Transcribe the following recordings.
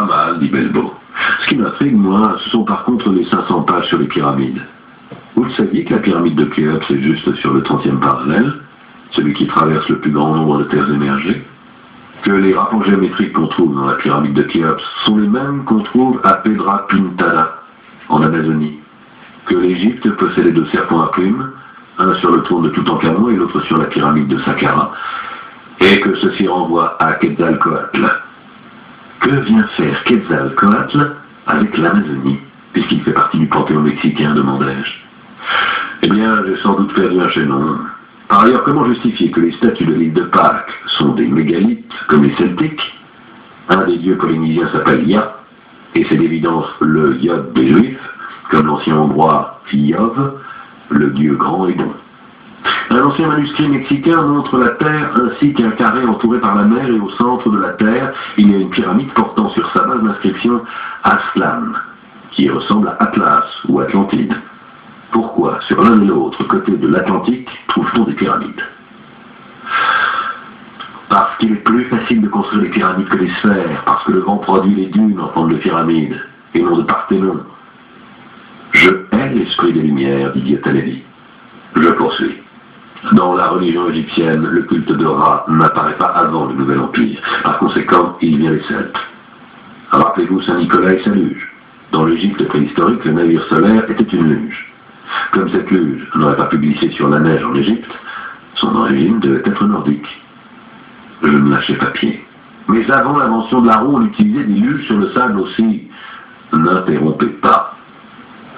mal, dit Belbo. Ce qui m'intrigue, moi, ce sont par contre les 500 pages sur les pyramides. Vous le saviez que la pyramide de Khéops est juste sur le 30e parallèle, celui qui traverse le plus grand nombre de terres émergées? Que les rapports géométriques qu'on trouve dans la pyramide de Khéops sont les mêmes qu'on trouve à Pedra Pintada, en Amazonie? Que l'Égypte possédait 2 serpents à plumes, un sur le trône de Toutankhamon et l'autre sur la pyramide de Saqqara, et que ceci renvoie à Quetzalcoatl. Que vient faire Quetzalcoatl avec l'Amazonie, puisqu'il fait partie du panthéon mexicain, demandai-je. Eh bien, j'ai sans doute perdu un chaînon. Par ailleurs, comment justifier que les statues de l'île de Pâques sont des mégalithes, comme les Celtiques? Un des dieux polynésiens s'appelle Ya, et c'est d'évidence le Yod des Juifs, comme l'ancien hongrois Yov, le dieu grand et bon. Un ancien manuscrit mexicain montre la terre ainsi qu'un carré entouré par la mer, et au centre de la terre, il y a une pyramide portant sur sa base l'inscription Aztlán, qui ressemble à Atlas ou Atlantide. Pourquoi, sur l'un et l'autre côté de l'Atlantique, trouve-t-on des pyramides? Parce qu'il est plus facile de construire des pyramides que des sphères, parce que le vent produit les dunes en forme de pyramide, et non de Parthénon. Je hais l'esprit des Lumières, dit Diotalevi. Je poursuis. Dans la religion égyptienne, le culte de Ra n'apparaît pas avant le Nouvel Empire. Par conséquent, il vient des Celtes. Rappelez-vous Saint Nicolas et sa luge. Dans l'Égypte préhistorique, le navire solaire était une luge. Comme cette luge n'aurait pas pu glisser sur la neige en Égypte, son origine devait être nordique. Je ne lâchai pas pied. Mais avant l'invention de la roue, on utilisait des luges sur le sable aussi. N'interrompez pas.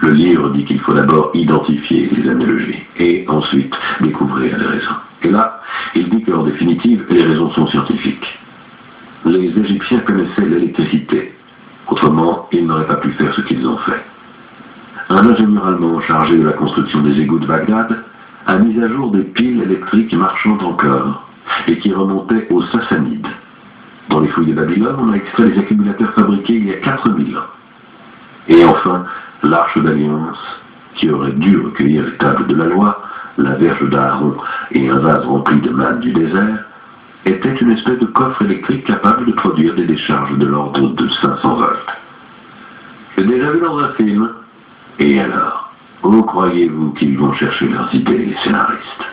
Le livre dit qu'il faut d'abord identifier les analogies et ensuite découvrir les raisons. Et là, il dit qu'en définitive, les raisons sont scientifiques. Les Égyptiens connaissaient l'électricité. Autrement, ils n'auraient pas pu faire ce qu'ils ont fait. Un ingénieur allemand chargé de la construction des égouts de Bagdad a mis à jour des piles électriques marchant encore et qui remontaient aux Sassanides. Dans les fouilles de Babylone, on a extrait les accumulateurs fabriqués il y a 4000 ans. Et enfin, l'Arche d'Alliance, qui aurait dû recueillir les tables de la loi, la verge d'Aaron et un vase rempli de manne du désert, était une espèce de coffre électrique capable de produire des décharges de l'ordre de 500 volts. J'ai déjà vu dans un film. Et alors, où croyez-vous qu'ils vont chercher leurs idées, les scénaristes?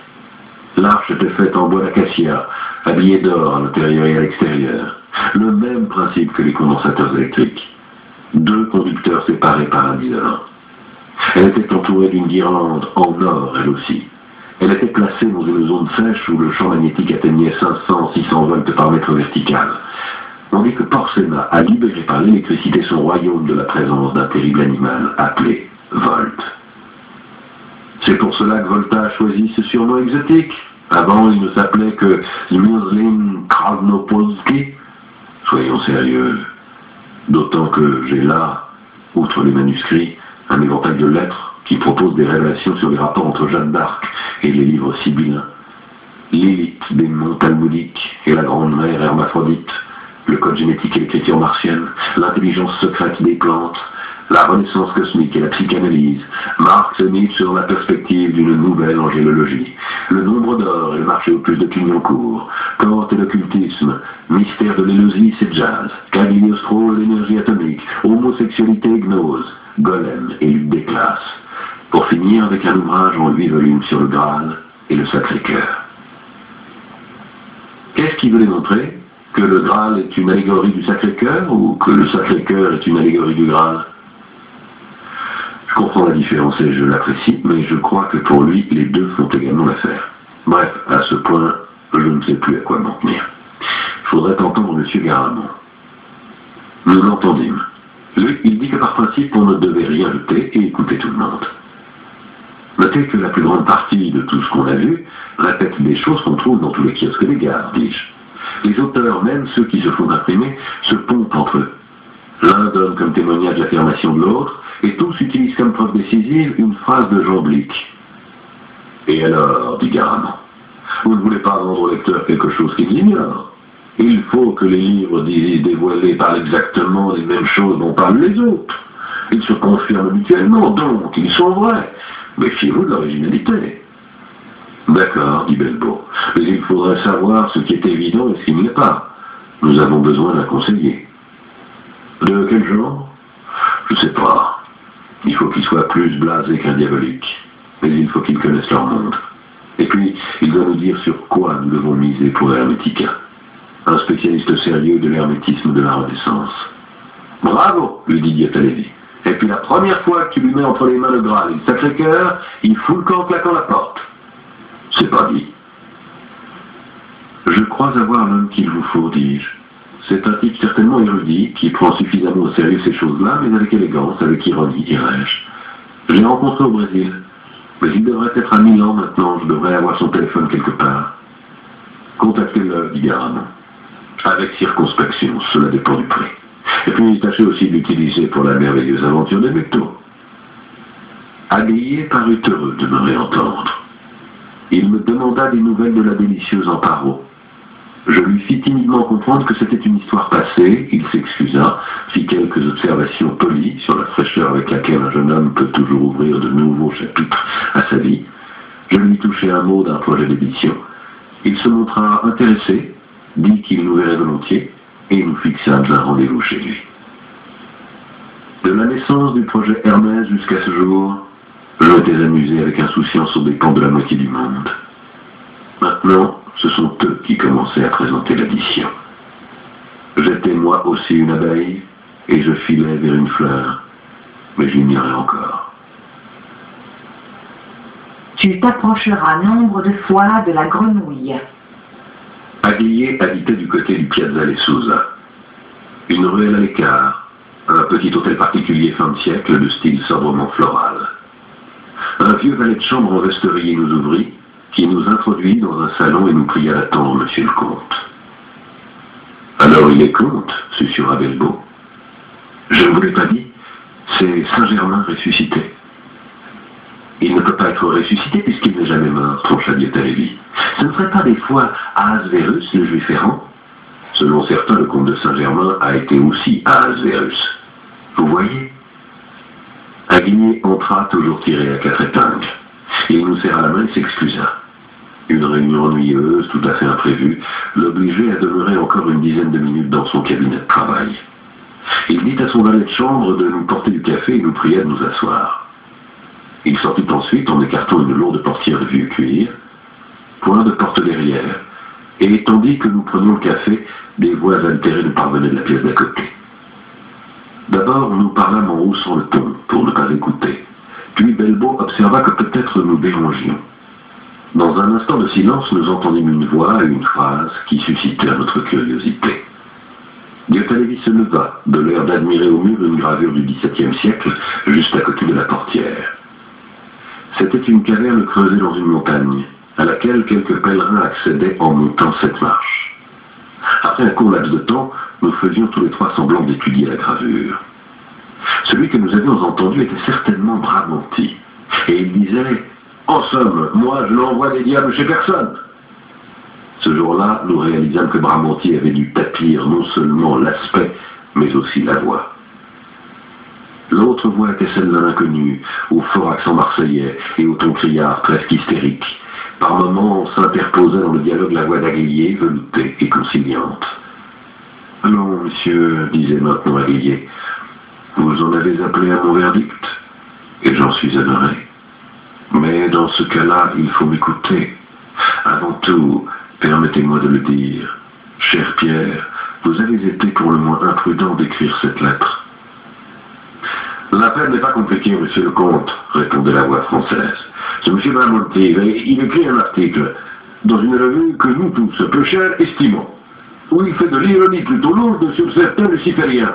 L'arche était faite en bois d'acacia, habillée d'or à l'intérieur et à l'extérieur. Le même principe que les condensateurs électriques. 2 conducteurs séparés par un isolant. Elle était entourée d'une guirlande en or, elle aussi. Elle était placée dans une zone sèche où le champ magnétique atteignait 500-600 volts par mètre vertical. On dit que Porcena a libéré par l'électricité son royaume de la présence d'un terrible animal appelé Volt. C'est pour cela que Volta a choisi ce surnom exotique. Avant, il ne s'appelait que Zmrzlin Krasnopolski. Soyons sérieux. D'autant que j'ai là, outre les manuscrits, un éventail de lettres qui propose des révélations sur les rapports entre Jeanne d'Arc et les livres sibyllins. L'élite des monts talmudiques et la grande mère hermaphrodite, le code génétique et l'écriture martienne, l'intelligence secrète des plantes, la renaissance cosmique et la psychanalyse, Marx et Nietzsche sur la perspective d'une nouvelle angélologie, le nombre d'or et le marché au plus de Clignancourt, Kant et l'occultisme, mystère de l'Éleusis et jazz, Cagliostro et l'énergie atomique, homosexualité et gnose, Golem et lutte des classes. Pour finir avec un ouvrage en 8 volumes sur le Graal et le Sacré-Cœur. Qu'est-ce qu'il veut démontrer? Que le Graal est une allégorie du Sacré-Cœur ou que le Sacré-Cœur est une allégorie du Graal? Je comprends la différence et je l'apprécie, mais je crois que pour lui, les deux font également l'affaire. Bref, à ce point, je ne sais plus à quoi m'en tenir. Il faudrait entendre M. Garamond. Nous l'entendîmes. Lui, il dit que par principe, on ne devait rien jeter et écouter tout le monde. Notez que la plus grande partie de tout ce qu'on a vu répète des choses qu'on trouve dans tous les kiosques des gares, dis-je. Les auteurs, même ceux qui se font imprimer, se pompent entre eux. L'un donne comme témoignage l'affirmation de l'autre, et tous utilisent comme preuve décisive une phrase de Jean Blic. Et alors, dit Garamond, vous ne voulez pas vendre au lecteur quelque chose qu'il ignore. Il faut que les livres dévoilés parlent exactement des mêmes choses dont parlent les autres. Ils se confirment mutuellement, donc ils sont vrais. Méfiez-vous de l'originalité. D'accord, dit Belbo, mais il faudrait savoir ce qui est évident et ce qui ne l'est pas. Nous avons besoin d'un conseiller. De quel genre? Je sais pas. Il faut qu'ils soient plus blasés qu'un diabolique. Mais il faut qu'ils connaissent leur monde. Et puis, il doit nous dire sur quoi nous devons miser pour Hermetica. Un spécialiste sérieux de l'hermétisme de la Renaissance. Bravo, lui dit Diatalevi. Et puis la première fois que tu lui mets entre les mains le Graal et le Sacré-Cœur, il fout le camp en claquant la porte. C'est pas dit. Je crois avoir l'homme qu'il vous faut, dis-je. C'est un type certainement érudit, qui prend suffisamment au sérieux ces choses-là, mais avec élégance, avec ironie, dirais-je. Je l'ai rencontré au Brésil. Mais il devrait être à Milan maintenant, je devrais avoir son téléphone quelque part. Contactez-le, dit Garamond. Avec circonspection, cela dépend du prix. Et puis tâchez aussi d'utiliser pour la merveilleuse aventure des Muctos. Aguillet parut heureux de me réentendre. Il me demanda des nouvelles de la délicieuse Amparo. Je lui fis timidement comprendre que c'était une histoire passée, il s'excusa, fit quelques observations polies sur la fraîcheur avec laquelle un jeune homme peut toujours ouvrir de nouveaux chapitres à sa vie. Je lui touchai un mot d'un projet d'édition. Il se montra intéressé, dit qu'il nous verrait volontiers, et nous fixâmes un rendez-vous chez lui. De la naissance du projet Hermès jusqu'à ce jour, je m'étais amusé avec insouciance aux dépens de la moitié du monde. Maintenant, ce sont eux qui commençaient à présenter l'addition. J'étais moi aussi une abeille, et je filais vers une fleur, mais j'ignorais encore. Tu t'approcheras nombre de fois de la grenouille. Aguillet habitait du côté du Piazza Les Souza. Une ruelle à l'écart, un petit hôtel particulier fin de siècle de style sobrement floral. Un vieux valet de chambre en vesterie nous ouvrit, qui nous introduit dans un salon et nous pria d'attendre monsieur le comte. Alors il est comte, susurra Belbeau. Je ne vous l'ai pas dit, c'est Saint-Germain ressuscité. Il ne peut pas être ressuscité puisqu'il n'est jamais mort, troncha Diatalevi. Ce ne serait pas des fois Ahasverus, le juif errant? Selon certains, le comte de Saint-Germain a été aussi Ahasverus. Vous voyez? Aguillet entra toujours tiré à 4 épingles. Il nous serra la main et s'excusa. Une réunion ennuyeuse, tout à fait imprévue, l'obligeait à demeurer encore une dizaine de minutes dans son cabinet de travail. Il dit à son valet de chambre de nous porter du café et nous pria de nous asseoir. Il sortit ensuite en écartant une lourde portière de vieux cuir, point de porte derrière, et tandis que nous prenions le café, des voix altérées nous parvenaient de la pièce d'à côté. D'abord, nous parlâmes en haussant le ton, pour ne pas écouter. Puis Belbeau observa que peut-être nous dérangions. Dans un instant de silence, nous entendîmes une voix et une phrase qui suscitèrent notre curiosité. Diatalevi se leva, de l'air d'admirer au mur une gravure du XVIIe siècle, juste à côté de la portière. C'était une caverne creusée dans une montagne, à laquelle quelques pèlerins accédaient en montant cette marche. Après un court laps de temps, nous faisions tous les trois semblant d'étudier la gravure. Celui que nous avions entendu était certainement Bramanti, et il disait « En somme, moi je n'envoie des diables chez personne !» Ce jour-là, nous réalisâmes que Bramanti avait dû tapir non seulement l'aspect, mais aussi la voix. L'autre voix était celle d'un inconnu, au fort accent marseillais et au ton criard presque hystérique. Par moments, s'interposait dans le dialogue la voix d'Aguillet, veloutée et conciliante. « Allons, monsieur, disait maintenant Aguillet, vous en avez appelé à mon verdict, et j'en suis honoré. Mais dans ce cas-là, il faut m'écouter. Avant tout, permettez-moi de le dire, cher Pierre, vous avez été pour le moins imprudent d'écrire cette lettre. » L'affaire n'est pas compliquée, monsieur le comte, répondait la voix française. Ce monsieur Bramanti, il écrit un article dans une revue que nous tous, peu chers, estimons, où il fait de l'ironie plutôt lourde sur certains lucifériens,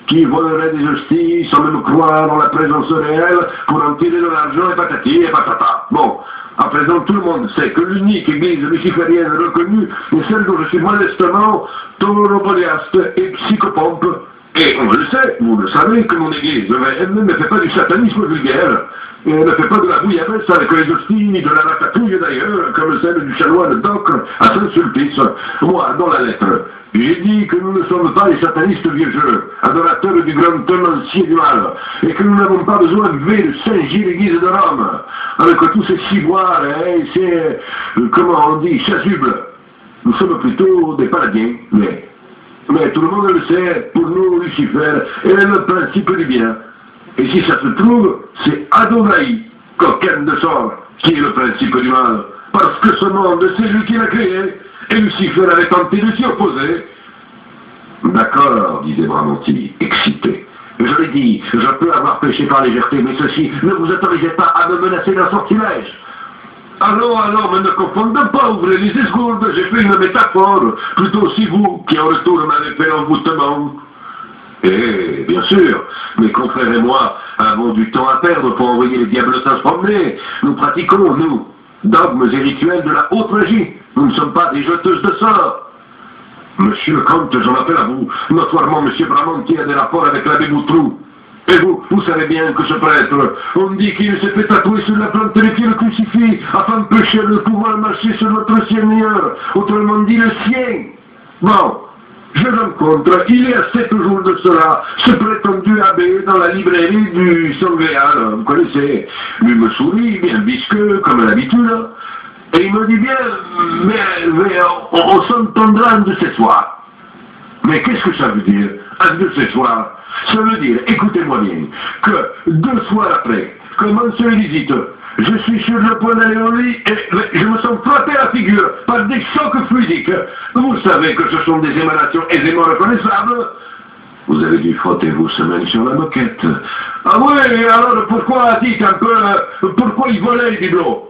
qui voleraient des hosties sans même croire en la présence réelle pour en tirer de l'argent et patati et patata. Bon, à présent tout le monde sait que l'unique église luciférienne reconnue est celle dont je suis modestement tauropoliaste et psychopompe. Et on le sait, vous le savez, que mon église elle ne fait pas du satanisme vulgaire, et elle ne fait pas de la bouillabaisse avec les hosties, ni de la ratatouille d'ailleurs, comme celle du chanoine d'Ocre à Saint-Sulpice. Moi, dans la lettre, j'ai dit que nous ne sommes pas les satanistes vieux jeux, adorateurs du grand tenancier du mal, et que nous n'avons pas besoin de V de Saint-Gilles, l'église de Rome, avec tous ces ciboires et ces, comment on dit, chasubles. Nous sommes plutôt des paladins, mais Mais tout le monde le sait, pour nous, Lucifer est le principe du bien. Et si ça se trouve, c'est Adonai, coquine de sort, qui est le principe du mal. Parce que ce monde, c'est lui qui l'a créé, et Lucifer avait tenté de s'y opposer. D'accord, disait Bramanti, excité. Je l'ai dit, je peux avoir péché par légèreté, mais ceci ne vous autorisez pas à me menacer d'un sortilège. Alors, mais ne confondez pas, ouvrez les esgourdes, j'ai fait une métaphore, plutôt si vous, qui en retour m'avez fait l'envoûtement. Eh, bien sûr, mes confrères et moi avons du temps à perdre pour envoyer les diablotins se promener. Nous pratiquons, nous, dogmes et rituels de la haute magie. Nous ne sommes pas des jeteuses de sorts. Monsieur le comte, j'en appelle à vous. Notoirement, monsieur Bramanti a des rapports avec l'abbé Boutroux. Et vous savez bien que ce prêtre, on dit qu'il s'est fait tatouer sur la plante des pieds le crucifix, afin de pécher de pouvoir marcher sur notre Seigneur, autrement dit le sien. Bon, je rencontre, il y a 7 jours de cela, ce prétendu abbé dans la librairie du Sanvéal, vous connaissez. Lui me sourit, bien visqueux, comme à l'habitude, et il me dit bien, mais on s'entendra un de ces soirs. Mais qu'est-ce que ça veut dire, un de ces soirs? Ça veut dire, écoutez-moi bien, que 2 soirs après, commence les visites, je suis sur le point d'aller au lit et je me sens frappé à la figure par des chocs fluidiques. Vous savez que ce sont des émanations aisément reconnaissables. Vous avez dû frotter vos semelles sur la moquette. Ah oui, alors pourquoi, dites un peu, pourquoi il volait les bibelots?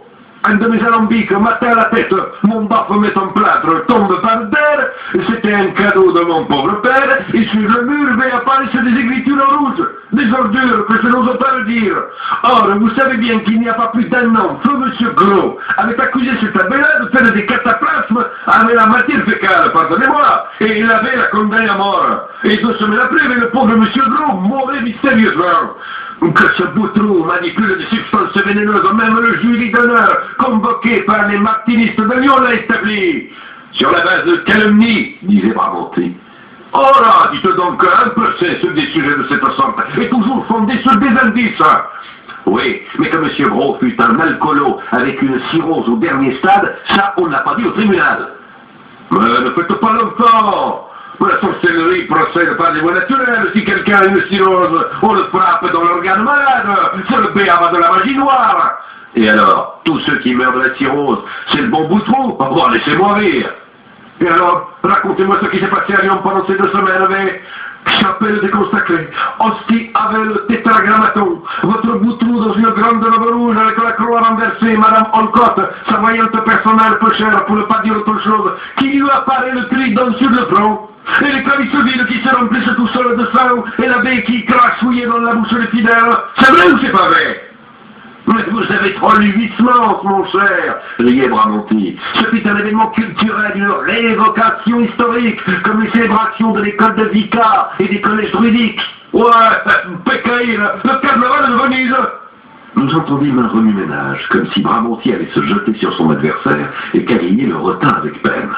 Un de mes alambics m'atteint à la tête, mon baphomet en plâtre tombe par terre, c'était un cadeau de mon pauvre père, et sur le mur apparaissent des écritures rouges, des ordures que je n'ose pas le dire. Or, vous savez bien qu'il n'y a pas plus d'1 an, feu monsieur Gros avait accusé cet abbé-là de faire des cataplasmes avec la matière fécale, pardonnez-moi, et il avait la condamné à mort. Et 2 semaines après, le pauvre monsieur Gros mourait mystérieusement. Que ce Boutroux manipule des substances vénéneuses, même le jury d'honneur convoqué par les martinistes de Lyon l'a établi. Sur la base de calomnie, disait Bramanti. Oh là, dites donc un peu c'est sur des sujets de cette sorte, et toujours fondés sur des indices. Oui, mais que M. Gros fut un alcoolo avec une cirrhose au dernier stade, ça on ne l'a pas dit au tribunal. Mais ne faites pas l'enfant. La sorcellerie procède par des voies naturelles. Si quelqu'un a une cirrhose, on le frappe dans l'organe malade. C'est le béaba de la magie noire. Et alors, tous ceux qui meurent de la cirrhose, c'est le bon Boutroux. Bon, laissez-moi rire. Et alors, racontez-moi ce qui s'est passé à Lyon pendant ces 2 semaines avec chapelle déconsacrée, hostie avec le tétragrammaton, votre Boutroux dans une grande robe rouge avec la croix renversée, Madame Olcott, sa voyante personnelle peu chère, pour ne pas dire autre chose, qui lui apparaît le trident sur le front. Et les claviceville qui se remplissent tout seuls de sang, et l'abbé qui crache fouillé dans la bouche des fidèles. C'est vrai ou c'est pas vrai? Mais vous avez trop lu Huysmans, mon cher, riait Bramanti. Ce fut un événement culturel, une réévocation historique, comme les célébrations de l'école de Vicat et des collèges druidiques. Ouais, Pécaïre, le carnaval de Venise. Nous entendîmes un remue-ménage, comme si Bramanti allait se jeter sur son adversaire et qu'Aligné le retint avec peine.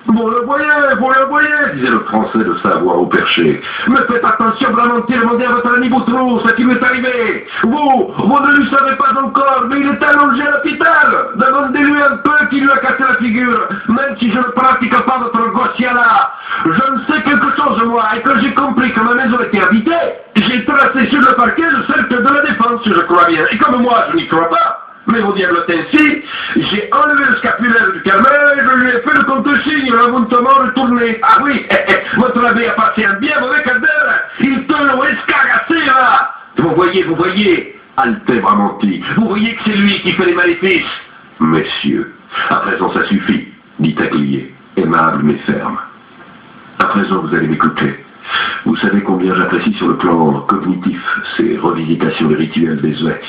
Vous le voyez, disait le Français de sa voix au perché. Mais faites attention, Bramanti, demandez à votre ami Boutroux, ce qui m'est arrivé. Vous ne le savez pas encore, mais il est allongé à l'hôpital. Demandez-lui un peu qui lui a cassé la figure, même si je ne pratique pas votre gauchia-là. Je ne sais quelque chose, moi, et quand j'ai compris que ma maison était habitée, j'ai tracé sur le parquet le cercle de la défense, je crois bien. Et comme moi, je n'y crois pas, mais vous diablotin-ci, j'ai enlevé le scapulaire du calmeur et je lui ai fait le contre-signe, l'avontement retourné. Ah oui, votre abbé a passé un bien mauvais quart d'heure, il te l'a escagassé là. Vous voyez, altait Bramanti, vous voyez que c'est lui qui fait les maléfices. Messieurs, à présent ça suffit, dit Aglier, aimable mais ferme. À présent vous allez m'écouter. Vous savez combien j'apprécie sur le plan cognitif ces revisitations des rituels désuets.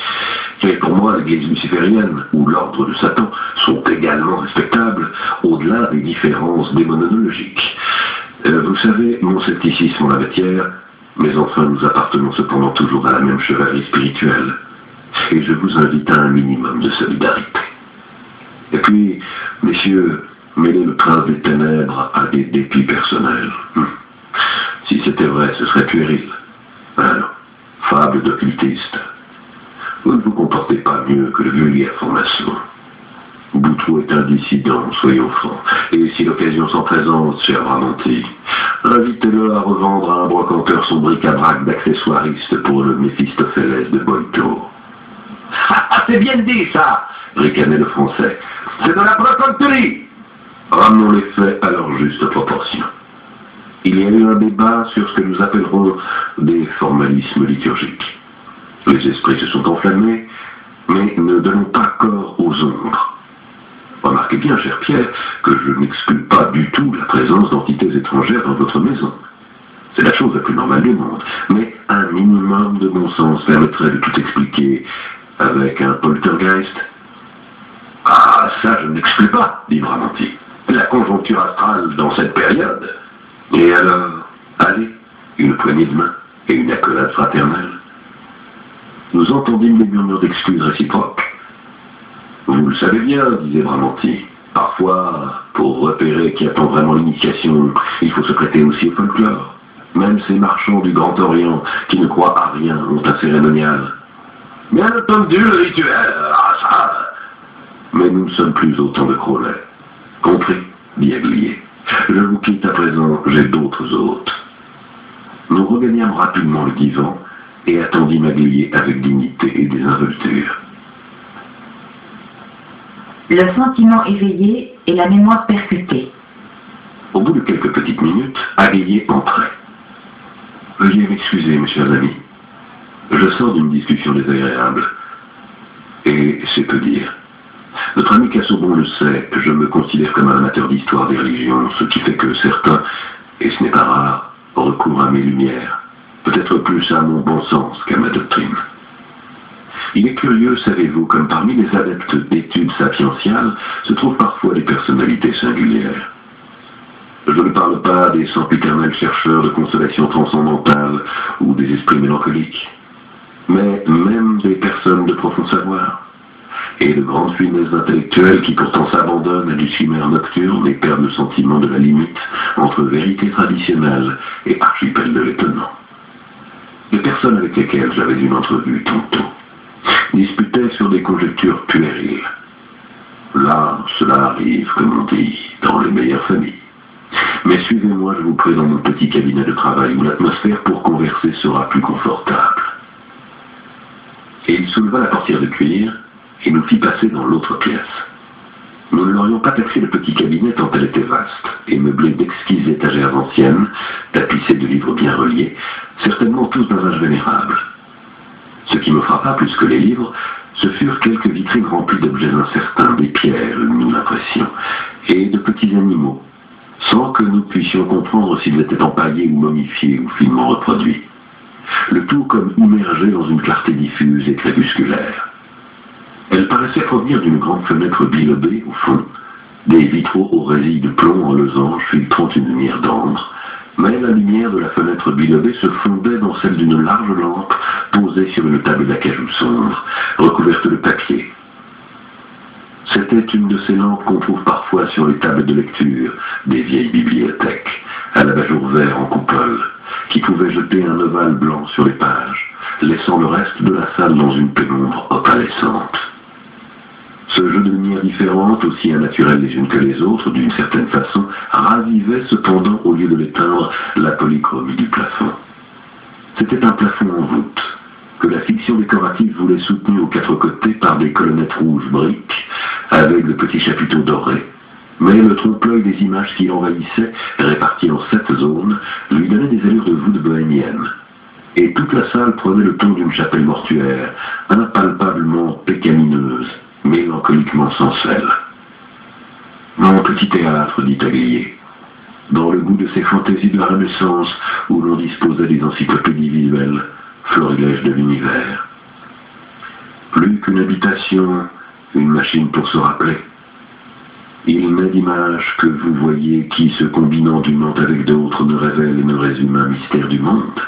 Et pour moi, l'Église luciférienne ou l'ordre de Satan sont également respectables au-delà des différences démonologiques. Vous savez, mon scepticisme en la matière, mais enfin nous appartenons cependant toujours à la même chevalerie spirituelle. Et je vous invite à un minimum de solidarité. Et puis, messieurs, mêlez le prince des ténèbres à des dépits personnels. Si c'était vrai, ce serait puéril. Alors, fable d'occultiste. Vous ne vous comportez pas mieux que le vulgaire franc-maçon. Boutroux est un dissident, soyons francs. Et si l'occasion s'en présente, cher Bramanti, Invitez-le à revendre à un brocanteur son bric-à-brac d'accessoiriste pour le Méphistophélès de Boito. Ah, c'est bien dit, ça, ricanait le Français. C'est de la brocanterie. Ramenons les faits à leur juste proportion. Il y a eu un débat sur ce que nous appellerons des formalismes liturgiques. Les esprits se sont enflammés, mais ne donnons pas corps aux ombres. Remarquez bien, cher Pierre, que je n'exclus pas du tout la présence d'entités étrangères dans votre maison. C'est la chose la plus normale du monde, mais un minimum de bon sens permettrait de tout expliquer avec un poltergeist. Ah, ça je n'exclus pas, dit Bramante. La conjoncture astrale dans cette période. Et alors, allez, une poignée de main et une accolade fraternelle. Nous entendîmes des murmures d'excuses réciproques. Vous le savez bien, disait Bramante. Parfois, pour repérer qui attend vraiment l'initiation, il faut se prêter aussi au folklore. Même ces marchands du Grand Orient qui ne croient à rien ont un cérémonial. Bien entendu, le rituel, ah ça. Mais nous ne sommes plus autant de Crowley. Compris, dit Aglier. Je vous quitte à présent, j'ai d'autres hôtes. Nous regagnâmes rapidement le divan et attendîmes Aglier avec dignité et désinvolture. Le sentiment éveillé et la mémoire percutée. Au bout de quelques petites minutes, Aglier entrait. Veuillez m'excuser, mes chers amis. Je sors d'une discussion désagréable. Et c'est peu dire. Notre ami Casaubon le sait, je me considère comme un amateur d'histoire des religions, ce qui fait que certains, et ce n'est pas rare, recourent à mes lumières, peut-être plus à mon bon sens qu'à ma doctrine. Il est curieux, savez-vous, comme parmi les adeptes d'études sapientiales se trouvent parfois des personnalités singulières. Je ne parle pas des sempiternels chercheurs de consolation transcendantale ou des esprits mélancoliques, mais même des personnes de profond savoir, et de grandes finesses intellectuelles qui pourtant s'abandonnent à du chimère nocturne et perdent le sentiment de la limite entre vérité traditionnelle et archipel de l'étonnant. Les personnes avec lesquelles j'avais une entrevue tantôt disputaient sur des conjectures puériles. Là, cela arrive, comme on dit, dans les meilleures familles. Mais suivez-moi, je vous prie, dans mon petit cabinet de travail où l'atmosphère pour converser sera plus confortable. Et il souleva la portière de cuir et nous fit passer dans l'autre pièce. Nous ne l'aurions pas taxé le petit cabinet tant elle était vaste, et meublée d'exquises étagères anciennes, tapissées de livres bien reliés, certainement tous d'un âge vénérable. Ce qui me frappa plus que les livres, ce furent quelques vitrines remplies d'objets incertains, des pierres, une impression, et de petits animaux, sans que nous puissions comprendre s'ils étaient empaillés ou momifiés ou finement reproduits. Le tout comme immergé dans une clarté diffuse et crépusculaire. Elle paraissait provenir d'une grande fenêtre bilobée au fond, des vitraux aux résilles de plomb en losange filtrant une lumière d'ambre, mais la lumière de la fenêtre bilobée se fondait dans celle d'une large lampe posée sur une table d'acajou sombre, recouverte de papier. C'était une de ces lampes qu'on trouve parfois sur les tables de lecture des vieilles bibliothèques, à l'abat-jour vert en coupole, qui pouvaient jeter un ovale blanc sur les pages, laissant le reste de la salle dans une pénombre opalescente. Ce jeu de lumières différentes, aussi innaturelles les unes que les autres, d'une certaine façon, ravivait cependant, au lieu de l'éteindre, la polychromie du plafond. C'était un plafond en voûte, que la fiction décorative voulait soutenir aux quatre côtés par des colonnettes rouges briques, avec de petits chapiteaux dorés. Mais le trompe-l'œil des images qui l'envahissaient, réparties en 7 zones, lui donnait des allures de voûte bohémienne. Et toute la salle prenait le ton d'une chapelle mortuaire, impalpablement pécamineuse, mélancoliquement sensuelle. Mon petit théâtre, dit Aglier, dans le goût de ces fantaisies de la Renaissance où l'on disposait des encyclopédies visuelles, florilèges de l'univers. Plus qu'une habitation, une machine pour se rappeler. Il n'est d'image que vous voyez qui, se combinant d'une avec d'autres, ne révèle et ne résume un mystère du monde.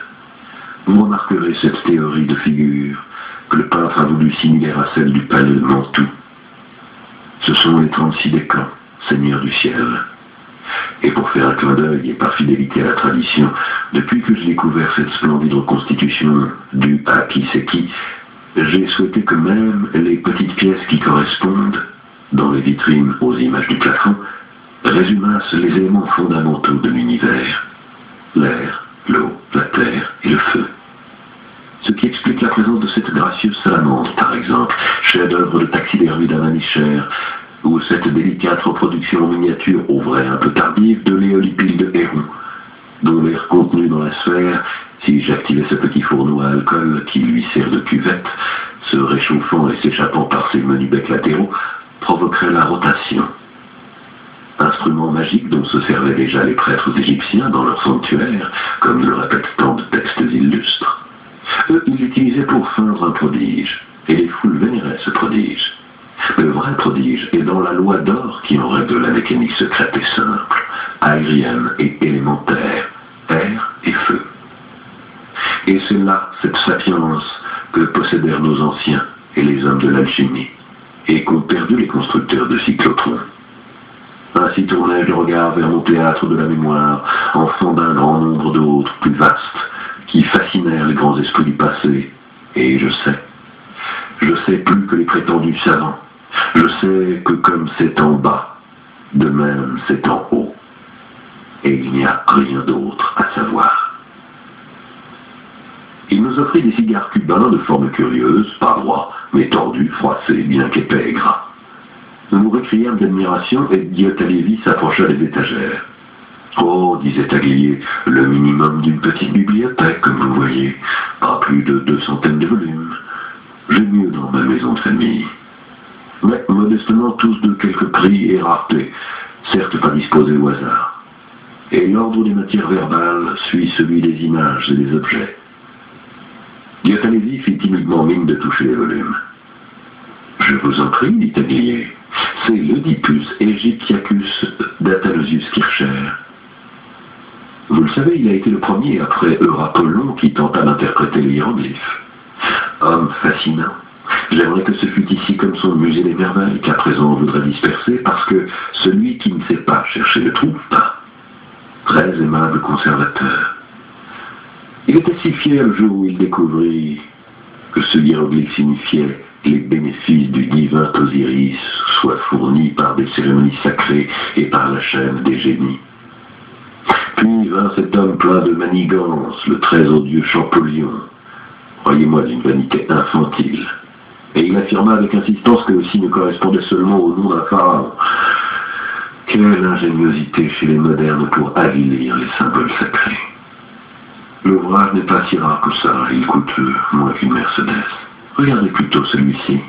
Vous remarquerez cette théorie de figure que le peintre a voulu similaire à celle du palais de Mantoue. Ce sont les 36 décans, seigneurs du ciel. Et pour faire un clin d'œil et par fidélité à la tradition, depuis que j'ai découvert cette splendide reconstitution du à qui c'est qui, j'ai souhaité que même les petites pièces qui correspondent, dans les vitrines aux images du plafond, résumassent les éléments fondamentaux de l'univers. l'air, l'eau, la terre et le feu. Ce qui explique la présence de cette gracieuse salamandre, par exemple, chef-d'œuvre de taxidermie d'Amanichère, ou cette délicate reproduction en miniature, au vrai un peu tardive, de l'éolipile de Héron, dont l'air contenu dans la sphère, si j'activais ce petit fourneau à alcool qui lui sert de cuvette, se réchauffant et s'échappant par ses menus becs latéraux, provoquerait la rotation. Instrument magique dont se servaient déjà les prêtres égyptiens dans leur sanctuaire, comme le répètent tant de textes illustres. Eux, ils l'utilisaient pour feindre un prodige, et les foules vénéraient ce prodige. Le vrai prodige est dans la loi d'or qui en règle la mécanique secrète et simple, aérienne et élémentaire, air et feu. Et c'est là cette sapience que possédèrent nos anciens et les hommes de l'alchimie, et qu'ont perdu les constructeurs de cyclotrons. Ainsi tournai-je le regard vers mon théâtre de la mémoire, enfant d'un grand nombre d'autres plus vastes, qui fascinèrent les grands esprits du passé, et je sais plus que les prétendus savants, je sais que comme c'est en bas, de même c'est en haut, et il n'y a rien d'autre à savoir. Il nous offrit des cigares cubains de forme curieuse, pas droits, mais tordus, froissés, bien qu'épais et gras. Nous nous récriâmes d'admiration et Guillaume Lévy s'approcha des étagères. « Oh, disait Taglier, le minimum d'une petite bibliothèque, comme vous voyez, pas plus de 200 de volumes. J'ai mieux dans ma maison de famille. Mais modestement tous de quelques prix et raretés, certes pas disposés au hasard. Et l'ordre des matières verbales suit celui des images et des objets. » Guillaume Lévy fit timidement mine de toucher les volumes. « Je vous en prie, dit Taglier. C'est l'Oedipus Aegyptiacus d'Athanasius Kircher. Vous le savez, il a été le premier, après Eurapollon, qui tenta d'interpréter les hiéroglyphes. Homme fascinant. J'aimerais que ce fût ici comme son musée des merveilles, qu'à présent on voudrait disperser, parce que celui qui ne sait pas chercher ne trouve pas. Très aimable conservateur. Il était si fier le jour où il découvrit que ce hiéroglyphe signifiait les bénéfices du divin Osiris soient fournis par des cérémonies sacrées et par la chaîne des génies. Puis vint cet homme plein de manigance, le très odieux Champollion, croyez-moi d'une vanité infantile, et il affirma avec insistance que le signe correspondait seulement au nom d'un pharaon. Quelle ingéniosité chez les modernes pour avilir les symboles sacrés. L'ouvrage n'est pas si rare que ça, il coûte moins qu'une Mercedes. Regardez plutôt celui-ci.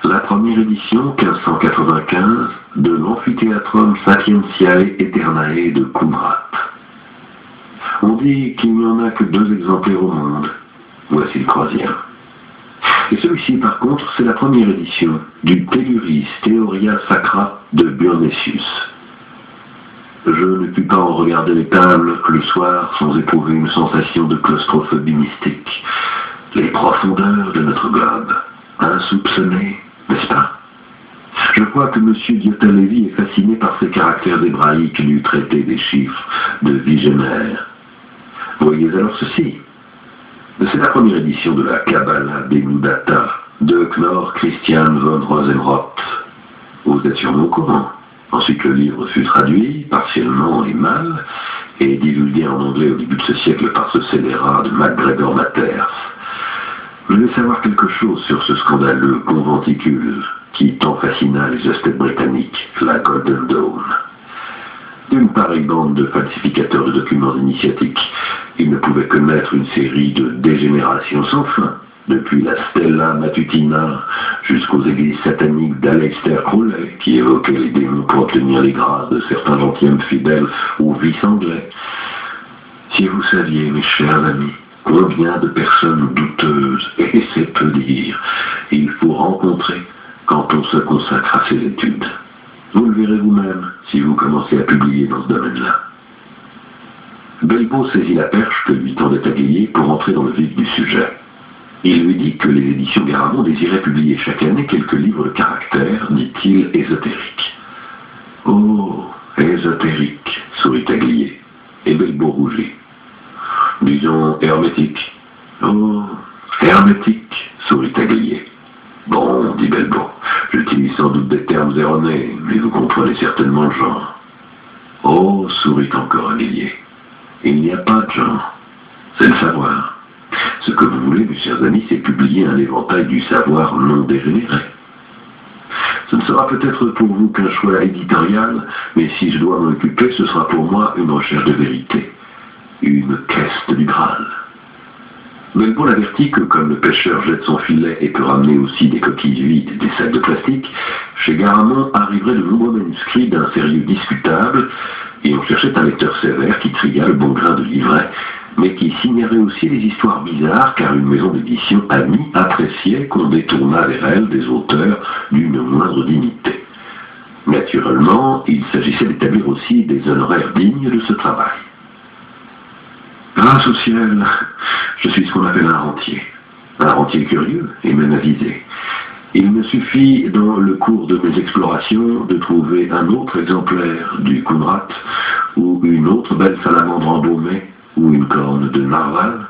La première édition, 1595, de l'Amphithéatrum Sapientiae Aeternae de Qumran. On dit qu'il n'y en a que 2 exemplaires au monde. Voici le 3e. Et celui-ci, par contre, c'est la première édition du Telluris Theoria Sacra de Burnessius. Je ne pus pas en regarder les tables le soir sans éprouver une sensation de claustrophobie mystique. Les profondeurs de notre globe, insoupçonnées, n'est-ce pas? Je crois que M. Guillaume Lévy est fasciné par ces caractères hébraïques du traité des chiffres de Vigenère. Voyez alors ceci. C'est la première édition de la Kabbalah Benudata de Knorr Christian von Rosenroth. Vous êtes sûrement au courant. Ensuite, le livre fut traduit, partiellement et mal, et divulgué en anglais au début de ce siècle par ce scélérat de MacGregor Matters. Je veux savoir quelque chose sur ce scandaleux conventicule qui tant fascina les esthètes britanniques, la Golden Dawn. D'une pareille bande de falsificateurs de documents initiatiques, il ne pouvait connaître une série de dégénérations sans fin, depuis la Stella Matutina jusqu'aux églises sataniques d'Aleister Crowley, qui évoquaient les démons pour obtenir les grâces de certains gentilshommes fidèles aux vices anglais. Si vous saviez, mes chers amis, combien de personnes douteuses, et c'est peu dire, il faut rencontrer quand on se consacre à ces études. Vous le verrez vous-même si vous commencez à publier dans ce domaine-là. Belbo saisit la perche que lui tendait Taglier pour entrer dans le vif du sujet. Il lui dit que les éditions Garamond désiraient publier chaque année quelques livres de caractère, dit-il, ésotériques. « Oh, ésotérique !» sourit Taglier, et Belbo rougit. « Disons hermétique. »« Oh, hermétique !» sourit Taglier. « Bon, dit Belbo, j'utilise sans doute des termes erronés, mais vous comprenez certainement le genre. »« Oh, sourit encore Taglier. Il n'y a pas de genre, c'est le savoir. Ce que vous voulez, mes chers amis, c'est publier un éventail du savoir non dégénéré. Ce ne sera peut-être pour vous qu'un choix éditorial, mais si je dois m'en occuper, ce sera pour moi une recherche de vérité, une quête du Graal. Melbourne avertit que comme le pêcheur jette son filet et peut ramener aussi des coquilles vides et des sacs de plastique, chez Garamond arriveraient de nombreux manuscrits d'un sérieux discutable, et on cherchait un lecteur sévère qui triât le bon grain de livret, mais qui signerait aussi les histoires bizarres, car une maison d'édition amie appréciait qu'on détournât vers elle des auteurs d'une moindre dignité. Naturellement, il s'agissait d'établir aussi des honoraires dignes de ce travail. Grâce au ciel, je suis ce qu'on appelle un rentier curieux et même avisé. Il me suffit, dans le cours de mes explorations, de trouver un autre exemplaire du Kunrat, ou une autre belle salamandre embaumée, ou une corne de narval,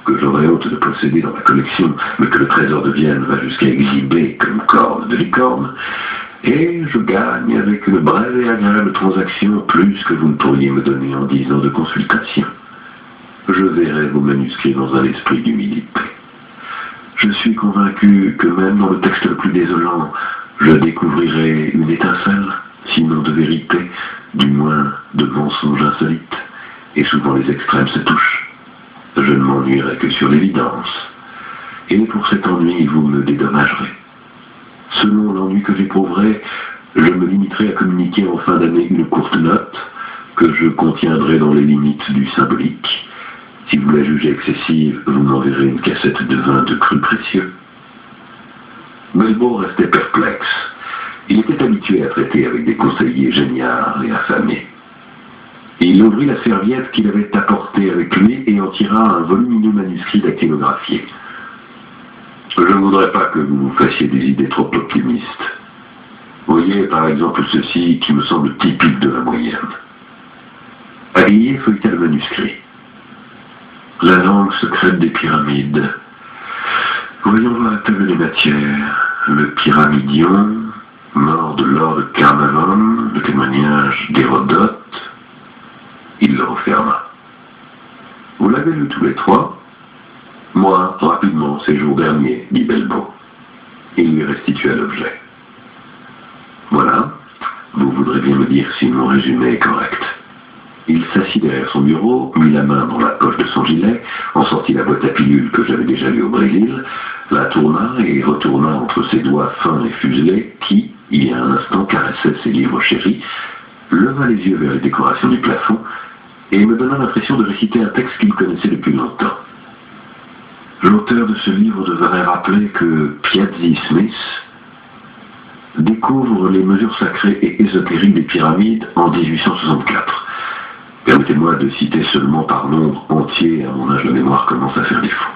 que j'aurais honte de posséder dans ma collection, mais que le trésor de Vienne va jusqu'à exhiber comme corne de licorne, et je gagne avec une brève et agréable transaction plus que vous ne pourriez me donner en 10 ans de consultation. Je verrai vos manuscrits dans un esprit d'humilité. Je suis convaincu que même dans le texte le plus désolant, je découvrirai une étincelle, sinon de vérité, du moins de mensonge insolite, et souvent les extrêmes se touchent. Je ne m'ennuierai que sur l'évidence, et pour cet ennui, vous me dédommagerez. Selon l'ennui que j'éprouverai, je me limiterai à communiquer en fin d'année une courte note, que je contiendrai dans les limites du symbolique. Si vous la jugez excessive, vous m'enverrez une cassette de vin de cru précieux. Melbourne restait perplexe. Il était habitué à traiter avec des conseillers géniards et affamés. Il ouvrit la serviette qu'il avait apportée avec lui et en tira un volumineux manuscrit dactylographié. Je ne voudrais pas que vous vous fassiez des idées trop optimistes. Voyez par exemple ceci qui me semble typique de la moyenne. Aguillet feuilleta le manuscrit. La langue secrète des pyramides. Voyons voir la table des matières. Le pyramidion, mort de Lord Carnarvon, le témoignage d'Hérodote. Il le referma. Vous l'avez lu tous les trois? Moi, rapidement, ces jours derniers, dit Belbeau. Il lui restitua l'objet. Voilà, vous voudrez bien me dire si mon résumé est correct. Il s'assit derrière son bureau, mit la main dans la poche de son gilet, en sortit la boîte à pilules que j'avais déjà lue au Brésil, la tourna et retourna entre ses doigts fins et fuselés, qui, il y a un instant, caressaient ses livres chéris, leva les yeux vers les décorations du plafond, et me donna l'impression de réciter un texte qu'il connaissait depuis longtemps. L'auteur de ce livre devrait rappeler que Piazzi Smith découvre les mesures sacrées et ésotériques des pyramides en 1864. Permettez-moi de citer seulement par nombre entier, à mon âge la mémoire commence à faire défaut.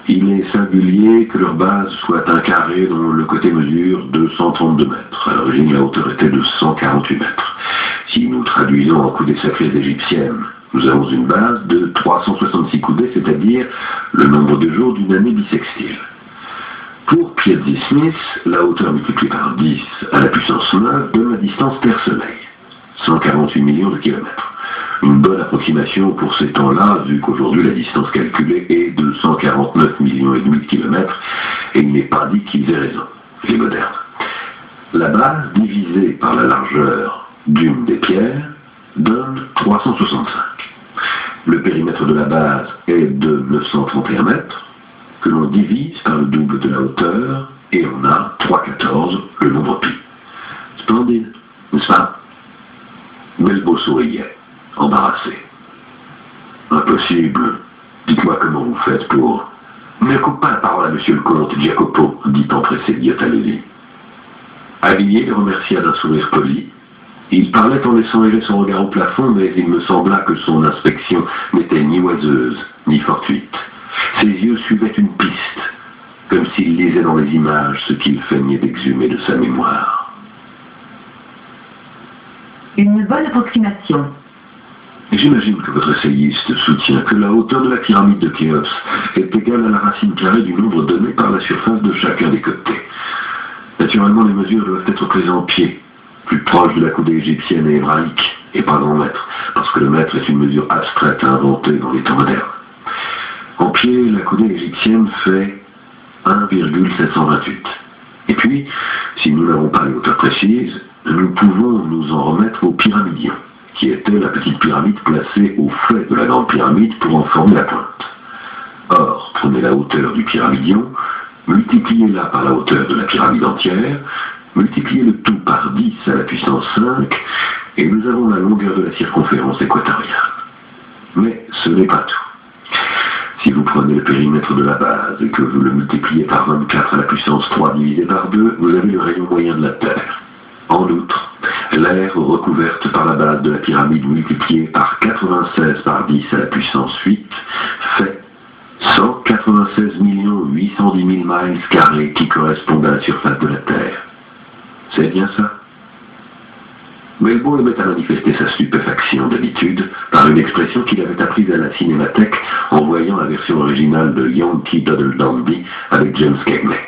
Il est singulier que leur base soit un carré dont le côté mesure 232 mètres. À l'origine, la hauteur était de 148 mètres. Si nous traduisons en coudées sacrées égyptiennes, nous avons une base de 366 coudées, c'est-à-dire le nombre de jours d'une année bissextile. Pour Piazzi Smith, la hauteur multipliée par 10 à la puissance 9 donne la distance Terre-Soleil, 148 millions de kilomètres. Une bonne approximation pour ces temps-là, vu qu'aujourd'hui la distance calculée est de 149 millions et demi de kilomètres, et il n'est pas dit qu'ils aient raison, les modernes. La base divisée par la largeur d'une des pierres donne 365. Le périmètre de la base est de 931 mètres, que l'on divise par le double de la hauteur, et on a 314, le nombre pi. Splendide, n'est-ce pas? Belbeau souriait, embarrassé. Impossible. Dites-moi comment vous faites pour... Ne coupe pas la parole à monsieur le comte, Jacopo, dit empressé Diatalelli. Aguillet le remercia d'un sourire poli. Il parlait en laissant errer son regard au plafond, mais il me sembla que son inspection n'était ni oiseuse, ni fortuite. Ses yeux suivaient une piste, comme s'il lisait dans les images ce qu'il feignait d'exhumer de sa mémoire. Une bonne approximation. J'imagine que votre essayiste soutient que la hauteur de la pyramide de Khéops est égale à la racine carrée du nombre donné par la surface de chacun des côtés. Naturellement, les mesures doivent être prises en pied, plus proches de la coudée égyptienne et hébraïque. et pas en mètres, parce que le mètre est une mesure abstraite inventée dans les temps modernes. En pied, la coudée égyptienne fait 1,728. Et puis, si nous n'avons pas les hauteurs précises, nous pouvons nous en remettre au pyramidion, qui était la petite pyramide placée au fait de la grande pyramide pour en former la pointe. Or, prenez la hauteur du pyramidion, multipliez-la par la hauteur de la pyramide entière, multipliez le tout par 10 à la puissance 5, et nous avons la longueur de la circonférence équatoriale. Mais ce n'est pas tout. Si vous prenez le périmètre de la base et que vous le multipliez par 24 à la puissance 3 divisé par 2, vous avez le rayon moyen de la Terre. En outre, l'air recouverte par la base de la pyramide multipliée par 96 par 10 à la puissance 8 fait 196 810 000 miles carrés qui correspondent à la surface de la Terre. C'est bien ça? Melbo aimait à manifester sa stupéfaction d'habitude par une expression qu'il avait apprise à la cinémathèque en voyant la version originale de Yankee Doodle Dandy avec James Cagney.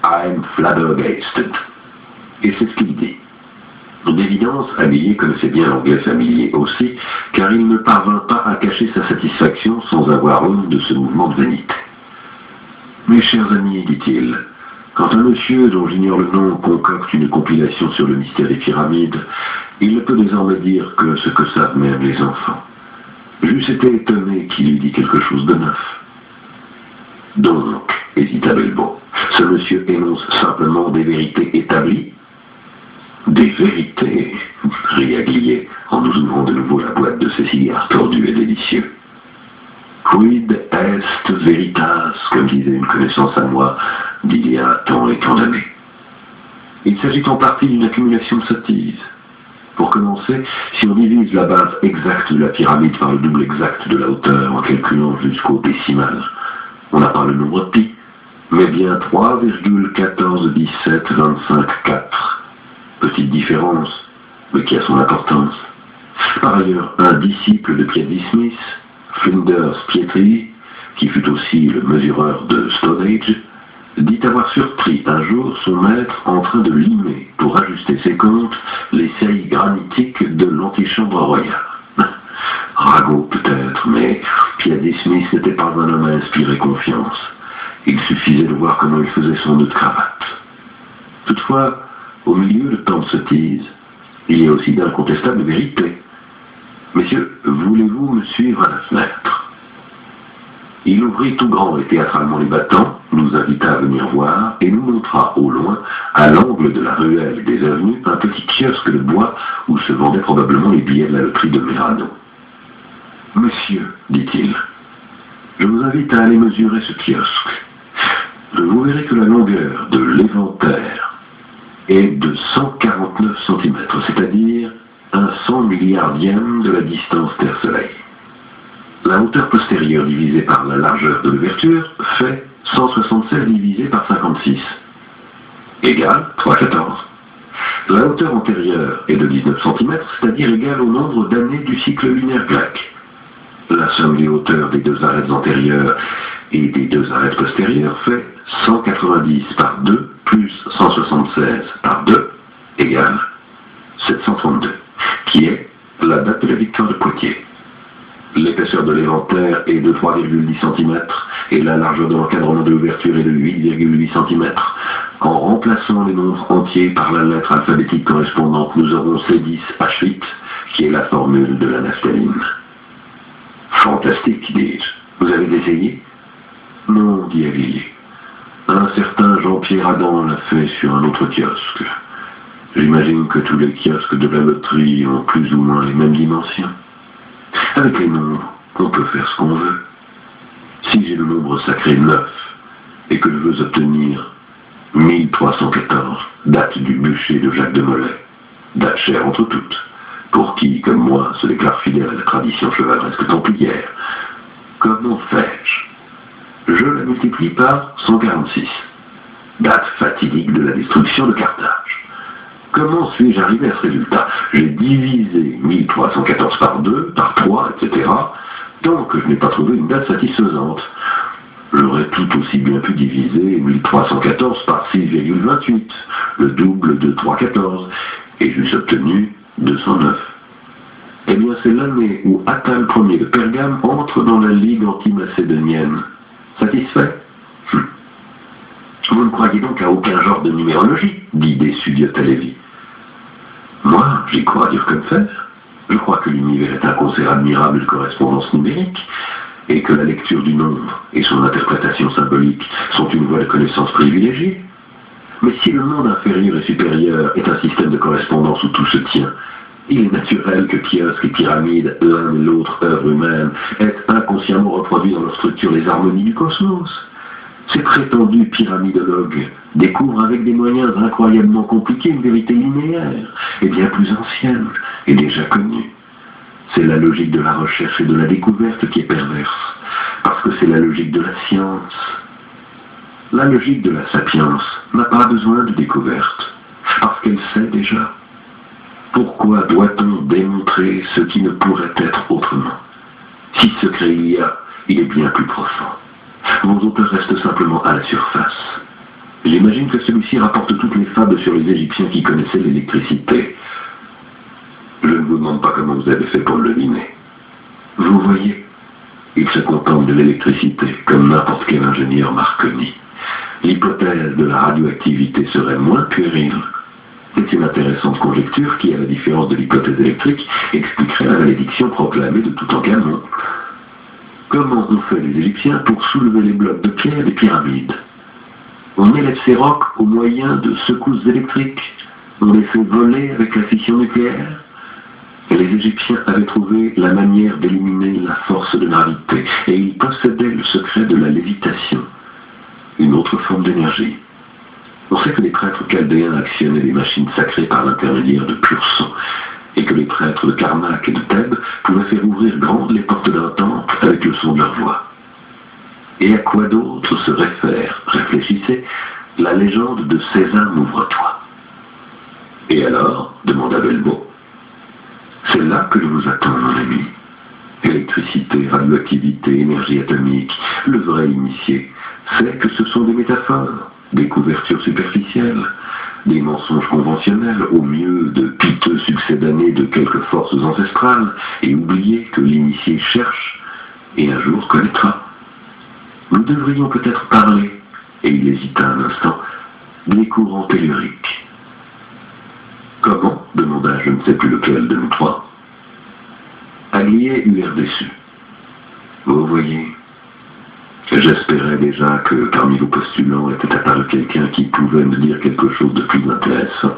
I'm flabbergasted. Et c'est ce qu'il dit. D'évidence, Amélie connaissait bien l'anglais familier aussi, car il ne parvint pas à cacher sa satisfaction sans avoir honte de ce mouvement de vanité. Mes chers amis, dit-il, quand un monsieur dont j'ignore le nom concocte une compilation sur le mystère des pyramides, il ne peut désormais dire que ce que savent même les enfants. J'eusse été étonné qu'il eût dit quelque chose de neuf. Donc, hésita Melbo, ce monsieur énonce simplement des vérités établies? Des vérités, ria Gillier en nous ouvrant de nouveau la boîte de ses cigares tordus et délicieux. Quid est veritas, comme disait une connaissance à moi d'il y a un temps et tant d'années. Il s'agit en partie d'une accumulation de sottises. Pour commencer, si on divise la base exacte de la pyramide par le double exact de la hauteur en calculant jusqu'au décimal, on n'a pas le nombre pi, mais bien 3,141725,4. Petite différence, mais qui a son importance. Par ailleurs, un disciple de Piazzi Smith, Flinders Petrie, qui fut aussi le mesureur de Stonehenge, dit avoir surpris un jour son maître en train de limer, pour ajuster ses comptes, les saillies granitiques de l'antichambre royale. Ragot peut-être, mais Piazzi Smith n'était pas un homme à inspirer confiance. Il suffisait de voir comment il faisait son nœud de cravate. Toutefois, au milieu de tant de sottises, il y a aussi d'incontestables vérités. Messieurs, voulez-vous me suivre à la fenêtre? Il ouvrit tout grand et théâtralement les battants, nous invita à venir voir et nous montra au loin, à l'angle de la ruelle et des avenues, un petit kiosque de bois où se vendaient probablement les billets de la loterie de Merano. « Monsieur, dit-il, je vous invite à aller mesurer ce kiosque. Vous verrez que la longueur de l'éventaire est de 149 cm, c'est-à-dire un 100 milliardième de la distance Terre-Soleil. La hauteur postérieure divisée par la largeur de l'ouverture fait 176 divisé par 56, égale 314. La hauteur antérieure est de 19 cm, c'est-à-dire égale au nombre d'années du cycle lunaire grec. La somme des hauteurs des deux arêtes antérieures et des deux arêtes postérieures fait 190 par 2 plus 176 par 2 égale 732, qui est la date de la victoire de Poitiers. L'épaisseur de l'éventaire est de 3,10 cm et la largeur de l'encadrement de l'ouverture est de 8,8 cm. En remplaçant les nombres entiers par la lettre alphabétique correspondante, nous aurons C10H8, qui est la formule de la naphtaline. Fantastique, dis-je. Vous avez essayé? Non, dit Avilliers. Un certain Jean-Pierre Adam l'a fait sur un autre kiosque. J'imagine que tous les kiosques de la loterie ont plus ou moins les mêmes dimensions. Avec les nombres, on peut faire ce qu'on veut. Si j'ai le nombre sacré 9 et que je veux obtenir 1314, date du bûcher de Jacques de Molay, date chère entre toutes, pour qui, comme moi, se déclare fidèle à la tradition chevaleresque templière, comment fais-je? Je la multiplie par 146, date fatidique de la destruction de Carthage. Comment suis-je arrivé à ce résultat? J'ai divisé 1314 par 2, par 3, etc., tant que je n'ai pas trouvé une date satisfaisante. J'aurais tout aussi bien pu diviser 1314 par 6,28, le double de 314, et j'eusse obtenu 209. Eh bien, c'est l'année où Attal Ier de Pergame entre dans la Ligue anti-macédonienne. Satisfait? Vous ne croyez donc à aucun genre de numérologie, dit déçu Diotallevi. Moi, j'y crois dur comme fer. Je crois que l'univers est un concert admirable de correspondance numérique, et que la lecture du nombre et son interprétation symbolique sont une voie de connaissance privilégiée. Mais si le monde inférieur et supérieur est un système de correspondance où tout se tient, il est naturel que kiosques et pyramides, l'un et l'autre œuvre humaine, aient inconsciemment reproduit dans leur structure les harmonies du cosmos. Ces prétendus pyramidologues découvrent avec des moyens incroyablement compliqués une vérité linéaire et bien plus ancienne et déjà connue. C'est la logique de la recherche et de la découverte qui est perverse, parce que c'est la logique de la science. La logique de la sapience n'a pas besoin de découverte, parce qu'elle sait déjà. Pourquoi doit-on démontrer ce qui ne pourrait être autrement? Si secret il y a, il est bien plus profond. Vos auteurs restent simplement à la surface. J'imagine que celui-ci rapporte toutes les fables sur les Égyptiens qui connaissaient l'électricité. Je ne vous demande pas comment vous avez fait pour le deviner. Vous voyez, ils se contentent de l'électricité, comme n'importe quel ingénieur Marconi. L'hypothèse de la radioactivité serait moins puérile. C'est une intéressante conjecture qui, à la différence de l'hypothèse électrique, expliquerait la malédiction proclamée de Toutankhamon. Comment ont fait les Égyptiens pour soulever les blocs de pierre des pyramides? On élève ces rocs au moyen de secousses électriques. On les fait voler avec la fission nucléaire. Et les Égyptiens avaient trouvé la manière d'éliminer la force de gravité, et ils possédaient le secret de la lévitation, une autre forme d'énergie. On sait que les prêtres chaldéens actionnaient les machines sacrées par l'intermédiaire de pur sang, et que les prêtres de Karnak et de Thèbes pouvaient faire ouvrir grandes les portes d'un temple avec le son de leur voix. Et à quoi d'autre se réfère, réfléchissez, la légende de Sésame ouvre-toi? Et alors, demanda Belmo. C'est là que je vous attends, mon ami. Électricité, radioactivité, énergie atomique, le vrai initié sait que ce sont des métaphores, des couvertures superficielles, des mensonges conventionnels, au mieux de piteux succédanés de quelques forces ancestrales, et oublier que l'initié cherche et un jour connaîtra. Nous devrions peut-être parler, et il hésita un instant, des courants telluriques. Comment? Demanda je ne sais plus lequel de nous trois. Aglier eut l'air déçu. Vous voyez, j'espérais déjà que parmi vos postulants était apparu quelqu'un qui pouvait me dire quelque chose de plus intéressant.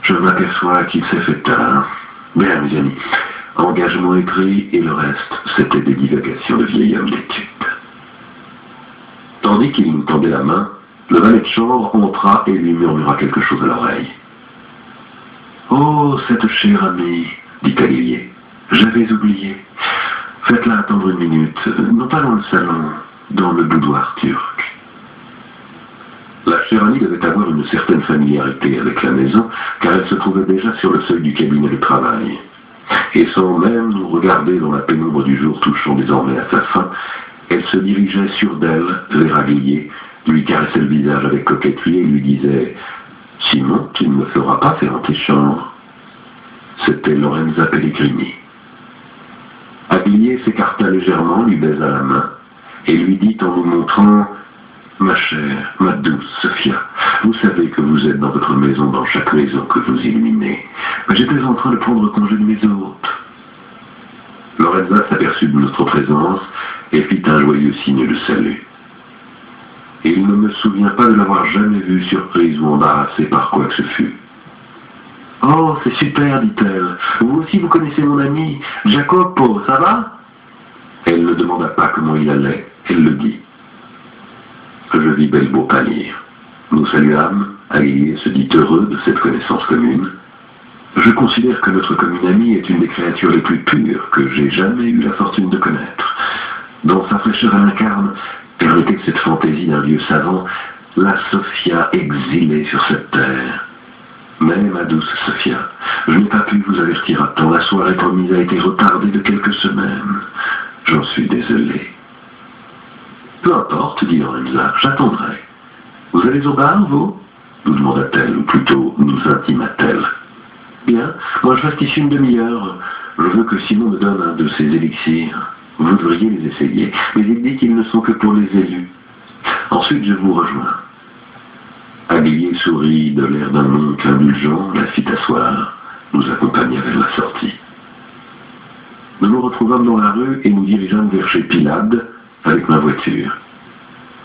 Je m'aperçois qu'il s'est fait tard. Bien, mes amis, engagement écrit et le reste, c'était des divagations de vieil homme d'études. Tandis qu'il nous tendait la main, le valet de chambre entra et lui murmura quelque chose à l'oreille. « Oh, cette chère amie, dit Aglier, j'avais oublié. Faites-la attendre une minute, non pas dans le salon, dans le boudoir turc. » La chère amie devait avoir une certaine familiarité avec la maison, car elle se trouvait déjà sur le seuil du cabinet de travail. Et sans même nous regarder dans la pénombre du jour touchant désormais à sa fin, elle se dirigeait sûre d'elle vers Aglier, lui caressait le visage avec coquetterie et lui disait « Simon, tu ne me feras pas faire antichambre. » C'était Lorenza Pellegrini. Aglier s'écarta légèrement, lui baisa la main, et lui dit en nous montrant « Ma chère, ma douce Sophia, vous savez que vous êtes dans votre maison, dans chaque maison que vous illuminez. Mais j'étais en train de prendre congé de mes hôtes. » Lorenza s'aperçut de notre présence et fit un joyeux signe de salut. Et il ne me souvient pas de l'avoir jamais vue surprise ou embarrassée par quoi que ce fût. « Oh, c'est super, dit-elle. Vous aussi, vous connaissez mon ami, Jacopo, ça va ?» Elle ne demanda pas comment il allait, elle le dit. Je vis Belmo pâlir. Nous saluâmes, Aglier se dit heureux de cette connaissance commune. Je considère que notre commune amie est une des créatures les plus pures que j'ai jamais eu la fortune de connaître. Dans sa fraîcheur, elle incarne, permettez que cette fantaisie d'un vieux savant, la Sophia exilée sur cette terre. Mais, ma douce Sophia, je n'ai pas pu vous avertir à temps. La soirée promise a été retardée de quelques semaines. J'en suis désolé. Peu importe, dit Lorenza, j'attendrai. Vous allez au bar, vous? Nous demanda-t-elle, ou plutôt nous intima-t-elle. Bien, moi je reste ici une demi-heure. Je veux que Simon me donne un de ces élixirs. Vous devriez les essayer, mais il dit qu'ils ne sont que pour les élus. Ensuite, je vous rejoins. Amélie sourit de l'air d'un oncle indulgent, la fit asseoir, nous accompagna vers la sortie. Nous nous retrouvâmes dans la rue et nous dirigeâmes vers chez Pilade avec ma voiture.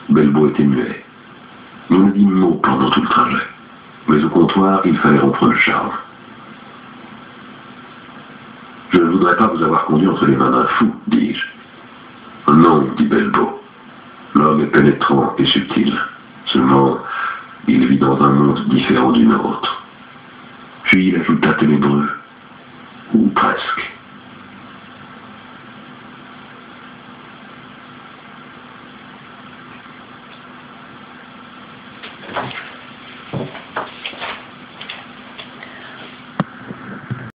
Belbo était muet. Nous ne dîmes mot pendant tout le trajet. Mais au comptoir, il fallait rompre le charme. Je ne voudrais pas vous avoir conduit entre les mains d'un fou, dis-je. Non, dit Belbo. L'homme est pénétrant et subtil. Seulement, il vit dans un monde différent du nôtre. Puis il ajouta ténébreux. Ou presque.